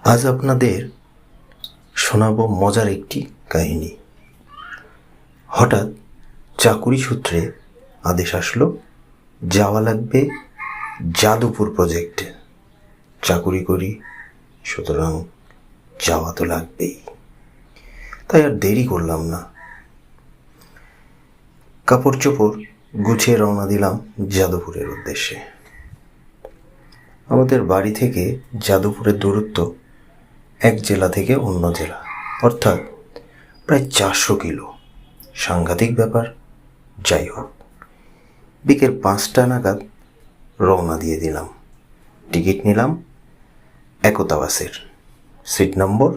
আজ আপনাদের শোনাবো মজার একটি কাহিনী। হঠাৎ চাকুরি সূত্রে আদেশ আসলো যাওয়া লাগবে যাদবপুর প্রজেক্টে। চাকুরি করি, সুতরাং যাওয়া তো লাগবেই। তাই আর দেরি করলাম না, কাপড় চোপড় গুছিয়ে রওনা দিলাম যাদবপুরের উদ্দেশ্যে। আমাদের বাড়ি থেকে যাদবপুরের দূরত্ব এক জেলা থেকে অন্য জেলা, অর্থাৎ প্রায় 400 কিলো। সাংঘাতিক ব্যাপার। যাই হোক, বিকেল 5টা নাগাদ রওনা দিয়ে দিলাম। টিকিট নিলাম একতা বাসের, সিট নম্বর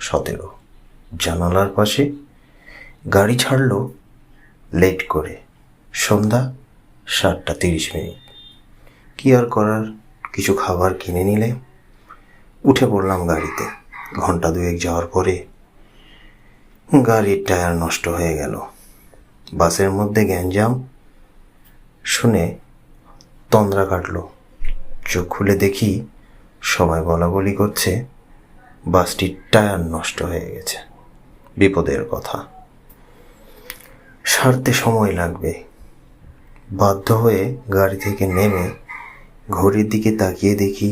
17। জানালার পাশে। গাড়ি ছাড়ল লেট করে, সন্ধ্যা 7:30। কি আর করার, কিছু খাবার কিনে নিলে উঠে পড়লাম গাড়িতে। ঘন্টা 2 যাওয়ার পরে গাড়ির টায়ার নষ্ট হয়ে গেল। বাসের মধ্যে গ্যাঞ্জাম শুনে তন্দ্রা কাটলো। চোখ খুলে দেখি সবাই বলাবলি করছে বাসটির টায়ার নষ্ট হয়ে গেছে। বিপদের কথা, সারতে সময় লাগবে। বাধ্য হয়ে গাড়ি থেকে নেমে ঘড়ির দিকে তাকিয়ে দেখি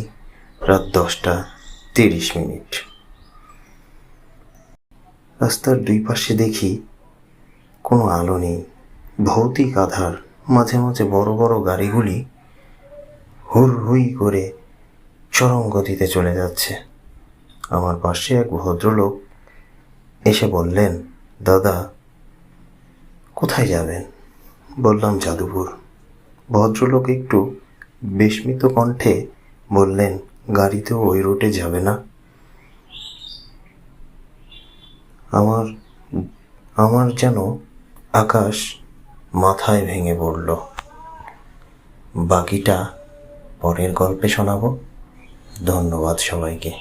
রাত 10:30। রাস্তার দুই পাশে দেখি কোনো আলো নেই, ভৌতিক আধার। মাঝে মাঝে বড় বড় গাড়িগুলি হুড় হুই করে চরম গতিতে চলে যাচ্ছে। আমার পাশে এক ভদ্রলোক এসে বললেন, দাদা কোথায় যাবেন? বললাম, যাদবপুর। ভদ্রলোক একটু বিস্মিত কণ্ঠে বললেন, গাড়িতেও ওই রুটে যাবে না? আমার যেন আকাশ মাথায় ভেঙে পড়ল। বাকিটা পরের গল্পে শোনাবো। ধন্যবাদ সবাইকে।